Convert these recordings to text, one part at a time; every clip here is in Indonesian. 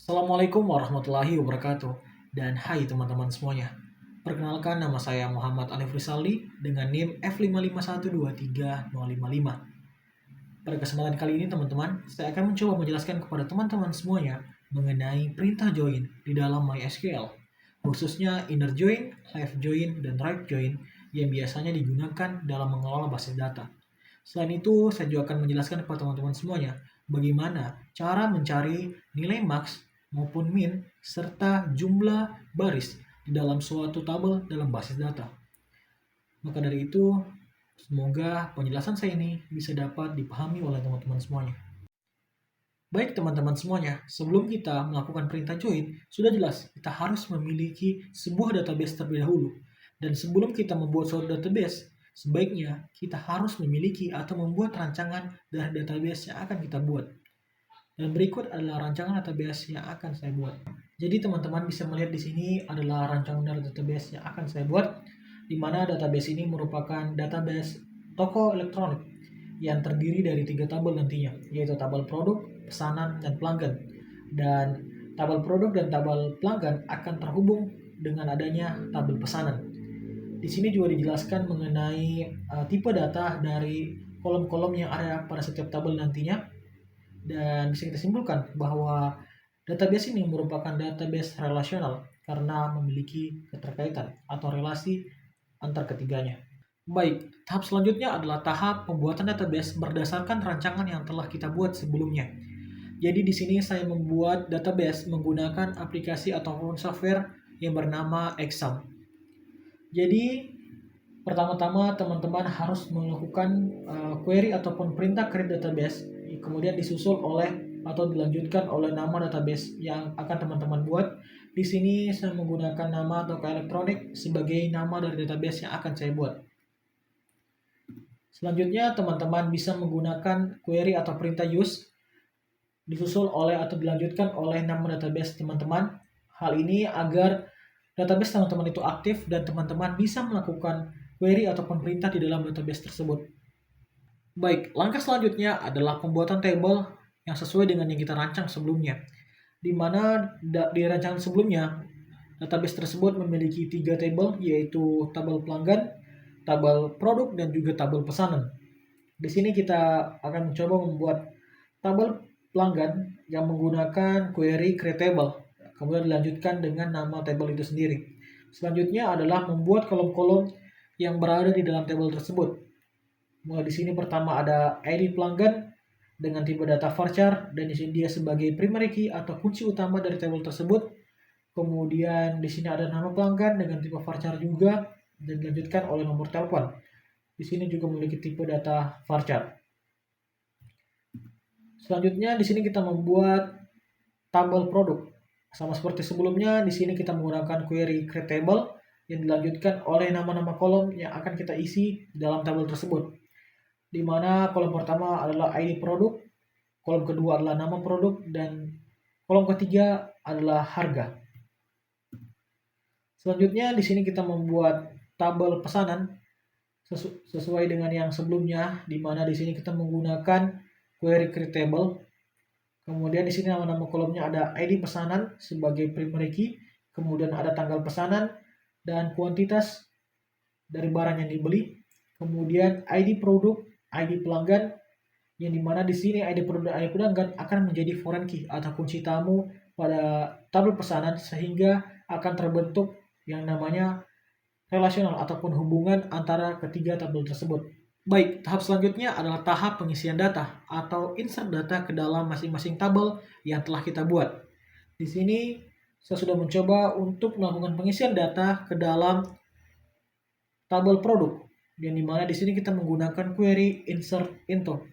Assalamualaikum warahmatullahi wabarakatuh. Dan hai teman-teman semuanya. Perkenalkan, nama saya Muhammad Alif Rizaldi dengan NIM F55123055. Pada kesempatan kali ini teman-teman, saya akan mencoba menjelaskan kepada teman-teman semuanya mengenai perintah join di dalam MySQL. Khususnya inner join, left join, dan right join yang biasanya digunakan dalam mengelola basis data. Selain itu, saya juga akan menjelaskan kepada teman-teman semuanya bagaimana cara mencari nilai max maupun min serta jumlah baris di dalam suatu tabel dalam basis data. Maka dari itu, semoga penjelasan saya ini bisa dapat dipahami oleh teman-teman semuanya. Baik teman-teman semuanya, sebelum kita melakukan perintah join, sudah jelas kita harus memiliki sebuah database terlebih dahulu. Dan sebelum kita membuat suatu database, sebaiknya kita harus memiliki atau membuat rancangan dari database yang akan kita buat. Dan berikut adalah rancangan database yang akan saya buat. Jadi teman-teman bisa melihat di sini adalah rancangan dari database yang akan saya buat, di mana database ini merupakan database toko elektronik yang terdiri dari 3 tabel nantinya, yaitu tabel produk, pesanan, dan pelanggan. Dan tabel produk dan tabel pelanggan akan terhubung dengan adanya tabel pesanan. Di sini juga dijelaskan mengenai tipe data dari kolom-kolom yang ada pada setiap tabel nantinya. Dan bisa kita simpulkan bahwa database ini merupakan database relasional karena memiliki keterkaitan atau relasi antar ketiganya. Baik, tahap selanjutnya adalah tahap pembuatan database berdasarkan rancangan yang telah kita buat sebelumnya. Jadi di sini saya membuat database menggunakan aplikasi ataupun software yang bernama Exam. Jadi pertama-tama teman-teman harus melakukan query ataupun perintah create database, kemudian disusul oleh atau dilanjutkan oleh nama database yang akan teman-teman buat. Di sini saya menggunakan nama toko elektronik sebagai nama dari database yang akan saya buat. Selanjutnya teman-teman bisa menggunakan query atau perintah use disusul oleh atau dilanjutkan oleh nama database teman-teman. Hal ini agar database teman-teman itu aktif dan teman-teman bisa melakukan query ataupun perintah di dalam database tersebut. Baik, langkah selanjutnya adalah pembuatan table yang sesuai dengan yang kita rancang sebelumnya. Di mana di rancangan sebelumnya, database tersebut memiliki 3 tabel, yaitu tabel pelanggan, tabel produk, dan juga tabel pesanan. Di sini kita akan mencoba membuat tabel pelanggan yang menggunakan query create table, kemudian dilanjutkan dengan nama tabel itu sendiri. Selanjutnya adalah membuat kolom-kolom yang berada di dalam tabel tersebut. Mulai di sini pertama ada ID pelanggan dengan tipe data varchar, dan di sini dia sebagai primary key atau kunci utama dari tabel tersebut. Kemudian di sini ada nama pelanggan dengan tipe varchar juga dan dilanjutkan oleh nomor telepon. Di sini juga memiliki tipe data varchar. Selanjutnya di sini kita membuat tabel produk. Sama seperti sebelumnya, di sini kita menggunakan query create table yang dilanjutkan oleh nama-nama kolom yang akan kita isi dalam tabel tersebut. Di mana kolom pertama adalah ID produk, kolom kedua adalah nama produk, dan kolom ketiga adalah harga. Selanjutnya di sini kita membuat tabel pesanan sesuai dengan yang sebelumnya, di mana di sini kita menggunakan query create table. Kemudian di sini nama-nama kolomnya ada ID pesanan sebagai primary key, kemudian ada tanggal pesanan dan kuantitas dari barang yang dibeli, kemudian ID produk, ID pelanggan, yang dimana di sini ID produk dan ID pelanggan akan menjadi foreign key atau kunci tamu pada tabel pesanan, sehingga akan terbentuk yang namanya relasional ataupun hubungan antara ketiga tabel tersebut. Baik, tahap selanjutnya adalah tahap pengisian data atau insert data ke dalam masing-masing tabel yang telah kita buat. Di sini saya sudah mencoba untuk melakukan pengisian data ke dalam tabel produk, yang dimana di sini kita menggunakan query insert into,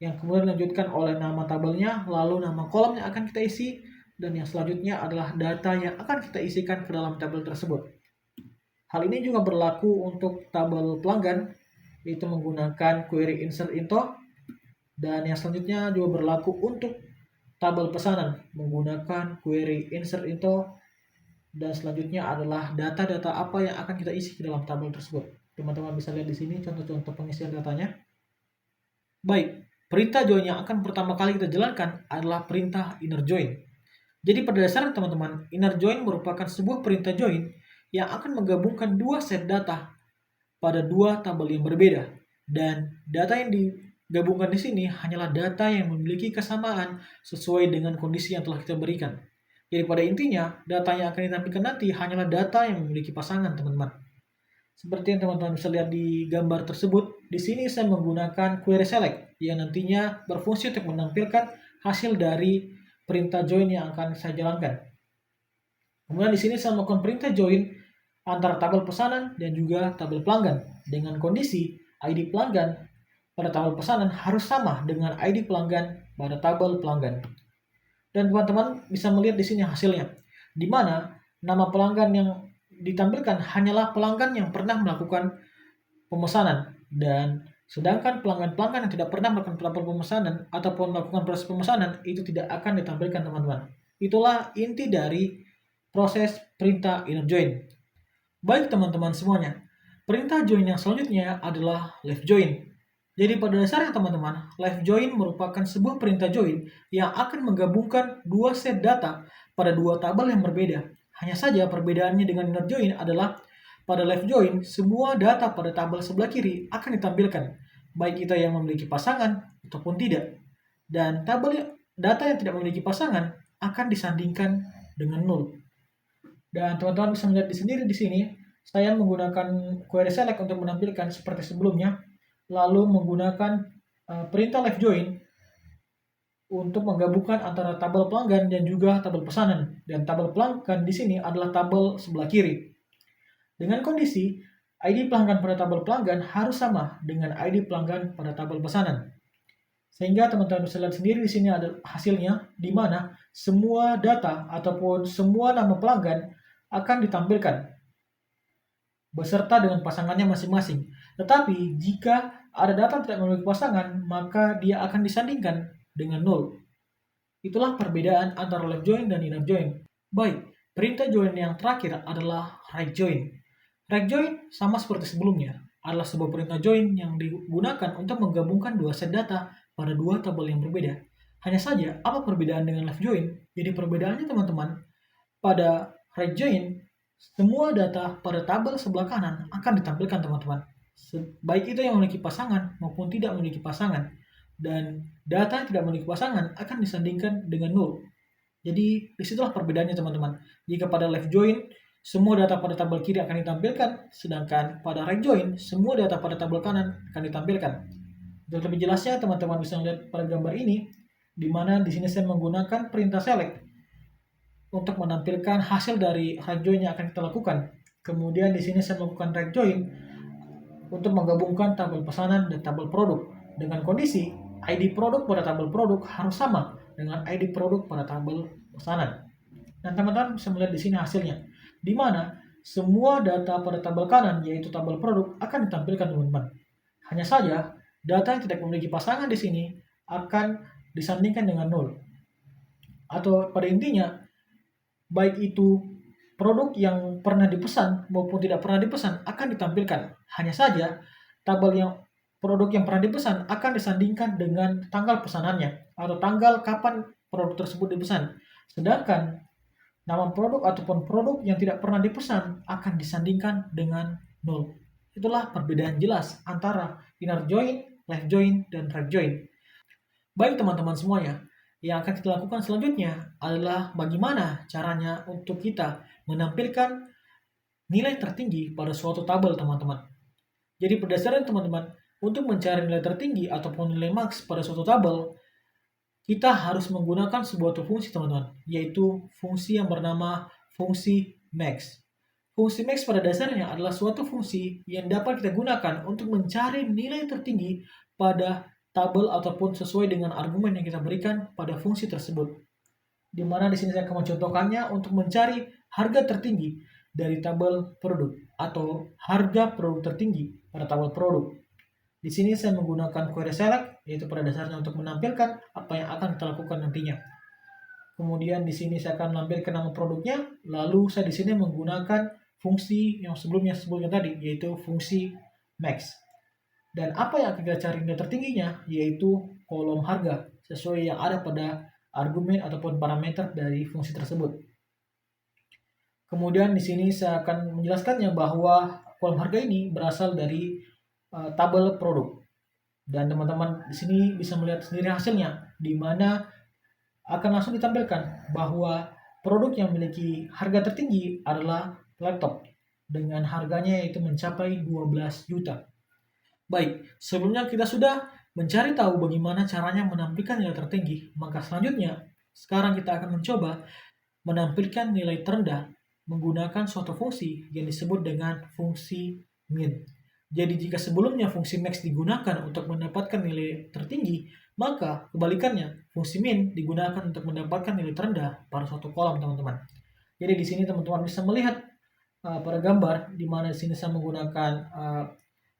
yang kemudian dilanjutkan oleh nama tabelnya, lalu nama kolom yang akan kita isi, dan yang selanjutnya adalah data yang akan kita isikan ke dalam tabel tersebut. Hal ini juga berlaku untuk tabel pelanggan, yaitu menggunakan query insert into, dan yang selanjutnya juga berlaku untuk tabel pesanan menggunakan query insert into, dan selanjutnya adalah data-data apa yang akan kita isi ke dalam tabel tersebut. Teman-teman bisa lihat di sini contoh-contoh pengisian datanya. Baik, perintah join yang akan pertama kali kita jalankan adalah perintah inner join. Jadi pada dasarnya teman-teman, inner join merupakan sebuah perintah join yang akan menggabungkan dua set data pada dua tabel yang berbeda. Dan data yang digabungkan di sini hanyalah data yang memiliki kesamaan sesuai dengan kondisi yang telah kita berikan. Jadi pada intinya, data yang akan ditampilkan nanti hanyalah data yang memiliki pasangan, teman-teman. Seperti yang teman-teman bisa lihat di gambar tersebut, di sini saya menggunakan query select yang nantinya berfungsi untuk menampilkan hasil dari perintah join yang akan saya jalankan. Kemudian di sini saya melakukan perintah join antara tabel pesanan dan juga tabel pelanggan dengan kondisi ID pelanggan pada tabel pesanan harus sama dengan ID pelanggan pada tabel pelanggan. Dan teman-teman bisa melihat di sini hasilnya, di mana nama pelanggan yang ditampilkan hanyalah pelanggan yang pernah melakukan pemesanan, dan sedangkan pelanggan-pelanggan yang tidak pernah melakukan pemesanan ataupun melakukan proses pemesanan itu tidak akan ditampilkan, teman-teman. Itulah inti dari proses perintah inner join. Baik teman-teman semuanya, perintah join yang selanjutnya adalah left join. Jadi pada dasarnya teman-teman, left join merupakan sebuah perintah join yang akan menggabungkan dua set data pada dua tabel yang berbeda. Hanya saja perbedaannya dengan inner join adalah pada left join, semua data pada tabel sebelah kiri akan ditampilkan, baik itu yang memiliki pasangan ataupun tidak. Dan data yang tidak memiliki pasangan akan disandingkan dengan nol. Dan teman-teman bisa melihat sendiri di sini, saya menggunakan query select untuk menampilkan seperti sebelumnya, lalu menggunakan perintah left join untuk menggabungkan antara tabel pelanggan dan juga tabel pesanan. Dan tabel pelanggan di sini adalah tabel sebelah kiri. Dengan kondisi ID pelanggan pada tabel pelanggan harus sama dengan ID pelanggan pada tabel pesanan. Sehingga teman-teman bisa lihat sendiri di sini ada hasilnya, di mana semua data ataupun semua nama pelanggan akan ditampilkan beserta dengan pasangannya masing-masing. Tetapi jika ada data tidak memiliki pasangan, maka dia akan disandingkan dengan nol. Itulah perbedaan antara left join dan inner join. Baik, perintah join yang terakhir adalah right join. Right join sama seperti sebelumnya, adalah sebuah perintah join yang digunakan untuk menggabungkan dua set data pada dua tabel yang berbeda. Hanya saja, apa perbedaan dengan left join? Jadi perbedaannya teman-teman, pada right join, semua data pada tabel sebelah kanan akan ditampilkan teman-teman. Baik itu yang memiliki pasangan maupun tidak memiliki pasangan. Dan data yang tidak memiliki pasangan akan disandingkan dengan nol. Jadi disitulah perbedaannya teman-teman. Jika pada left join, semua data pada tabel kiri akan ditampilkan, sedangkan pada right join, semua data pada tabel kanan akan ditampilkan. Untuk lebih jelasnya, teman-teman bisa melihat pada gambar ini, di mana di sini saya menggunakan perintah select untuk menampilkan hasil dari right join yang akan kita lakukan. Kemudian di sini saya melakukan right join untuk menggabungkan tabel pesanan dan tabel produk dengan kondisi ID produk pada tabel produk harus sama dengan ID produk pada tabel pesanan. Dan teman-teman bisa melihat di sini hasilnya, di mana semua data pada tabel kanan yaitu tabel produk akan ditampilkan teman-teman. Hanya saja data yang tidak memiliki pasangan di sini akan disandingkan dengan nol. Atau pada intinya, baik itu produk yang pernah dipesan maupun tidak pernah dipesan akan ditampilkan. Hanya saja tabel yang produk yang pernah dipesan akan disandingkan dengan tanggal pesanannya atau tanggal kapan produk tersebut dipesan. Sedangkan nama produk ataupun produk yang tidak pernah dipesan akan disandingkan dengan nol. Itulah perbedaan jelas antara inner join, left join, dan right join. Baik teman-teman semuanya, yang akan kita lakukan selanjutnya adalah bagaimana caranya untuk kita menampilkan nilai tertinggi pada suatu tabel, teman-teman. Jadi berdasarkan teman-teman, untuk mencari nilai tertinggi ataupun nilai max pada suatu tabel, kita harus menggunakan sebuah fungsi, teman-teman, yaitu fungsi yang bernama fungsi max. Fungsi max pada dasarnya adalah suatu fungsi yang dapat kita gunakan untuk mencari nilai tertinggi pada tabel ataupun sesuai dengan argumen yang kita berikan pada fungsi tersebut. Di mana di sini saya akan mencontohkannya untuk mencari harga tertinggi dari tabel produk atau harga produk tertinggi pada tabel produk. Di sini saya menggunakan query select, yaitu pada dasarnya untuk menampilkan apa yang akan kita lakukan nantinya. Kemudian di sini saya akan menampilkan nama produknya, lalu saya di sini menggunakan fungsi yang sebelumnya tadi, yaitu fungsi max. Dan apa yang akan kita cari nilai tertingginya yaitu kolom harga sesuai yang ada pada argumen ataupun parameter dari fungsi tersebut. Kemudian di sini saya akan menjelaskannya bahwa kolom harga ini berasal dari tabel produk. Dan teman-teman di sini bisa melihat sendiri hasilnya, di mana akan langsung ditampilkan bahwa produk yang memiliki harga tertinggi adalah laptop dengan harganya yaitu mencapai 12 juta. Baik, sebelumnya kita sudah mencari tahu bagaimana caranya menampilkan nilai tertinggi, maka selanjutnya sekarang kita akan mencoba menampilkan nilai terendah menggunakan suatu fungsi yang disebut dengan fungsi min. Jadi jika sebelumnya fungsi max digunakan untuk mendapatkan nilai tertinggi, maka kebalikannya fungsi min digunakan untuk mendapatkan nilai terendah pada suatu kolom, teman-teman. Jadi di sini teman-teman bisa melihat pada gambar di mana di sini saya menggunakan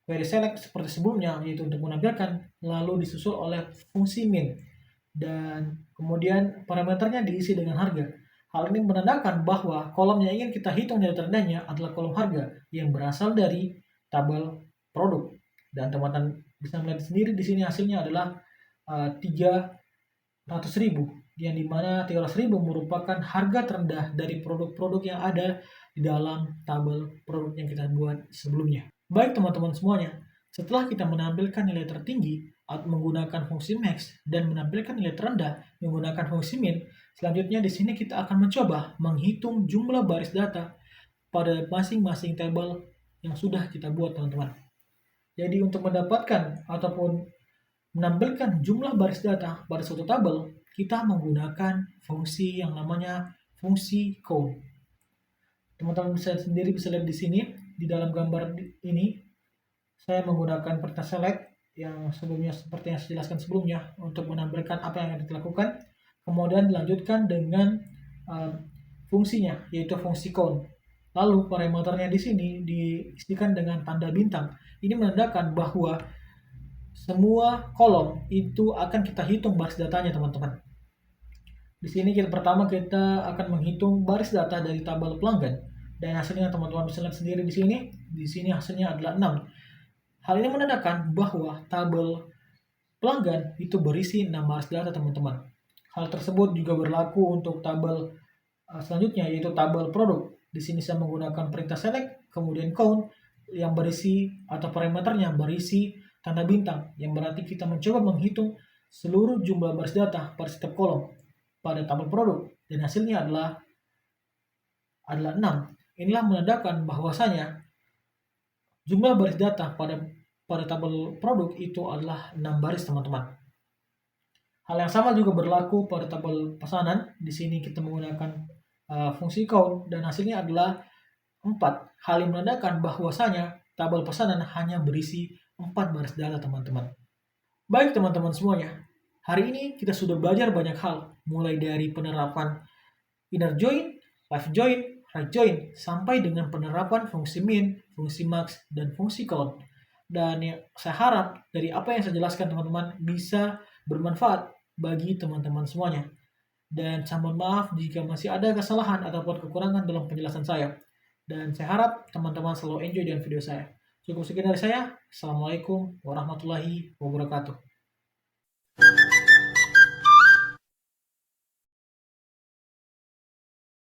query select seperti sebelumnya, yaitu untuk menampilkan, lalu disusul oleh fungsi min dan kemudian parameternya diisi dengan harga. Hal ini menandakan bahwa kolom yang ingin kita hitung nilai terendahnya adalah kolom harga yang berasal dari tabel produk. Dan teman-teman bisa melihat sendiri di sini hasilnya adalah 300.000, yang dimana 300.000 merupakan harga terendah dari produk-produk yang ada di dalam tabel produk yang kita buat sebelumnya. Baik teman-teman semuanya, setelah kita menampilkan nilai tertinggi menggunakan fungsi max dan menampilkan nilai terendah menggunakan fungsi min, selanjutnya di sini kita akan mencoba menghitung jumlah baris data pada masing-masing tabel yang sudah kita buat, teman-teman. Jadi untuk mendapatkan ataupun menampilkan jumlah baris data pada suatu tabel, kita menggunakan fungsi yang namanya fungsi count. Teman-teman bisa lihat di sini di dalam gambar ini saya menggunakan perintah select yang sebelumnya seperti yang saya jelaskan sebelumnya untuk menampilkan apa yang akan dilakukan, kemudian dilanjutkan dengan fungsinya yaitu fungsi count. Lalu parameternya di sini diisikan dengan tanda bintang. Ini menandakan bahwa semua kolom itu akan kita hitung baris datanya, teman-teman. Di sini pertama kita akan menghitung baris data dari tabel pelanggan dan hasilnya teman-teman bisa lihat sendiri di sini. Di sini hasilnya adalah 6. Hal ini menandakan bahwa tabel pelanggan itu berisi 6 baris data, teman-teman. Hal tersebut juga berlaku untuk tabel selanjutnya yaitu tabel produk. Di sini saya menggunakan perintah select, kemudian count yang berisi atau parameternya berisi tanda bintang, yang berarti kita mencoba menghitung seluruh jumlah baris data pada setiap kolom pada tabel produk dan hasilnya adalah 6. Inilah menandakan bahwasanya jumlah baris data pada tabel produk itu adalah 6 baris, teman-teman. Hal yang sama juga berlaku pada tabel pesanan. Di sini kita menggunakan fungsi count dan hasilnya adalah 4. Hal yang menandakan bahwasanya tabel pesanan hanya berisi 4 baris data, teman-teman. Baik teman-teman semuanya, hari ini kita sudah belajar banyak hal, mulai dari penerapan inner join, left join, right join, sampai dengan penerapan fungsi min, fungsi max, dan fungsi count. Dan saya harap dari apa yang saya jelaskan, teman-teman, bisa bermanfaat bagi teman-teman semuanya. Dan saya mohon maaf jika masih ada kesalahan ataupun kekurangan dalam penjelasan saya. Dan saya harap teman-teman selalu enjoy dengan video saya. Cukup sekian dari saya. Assalamualaikum warahmatullahi wabarakatuh.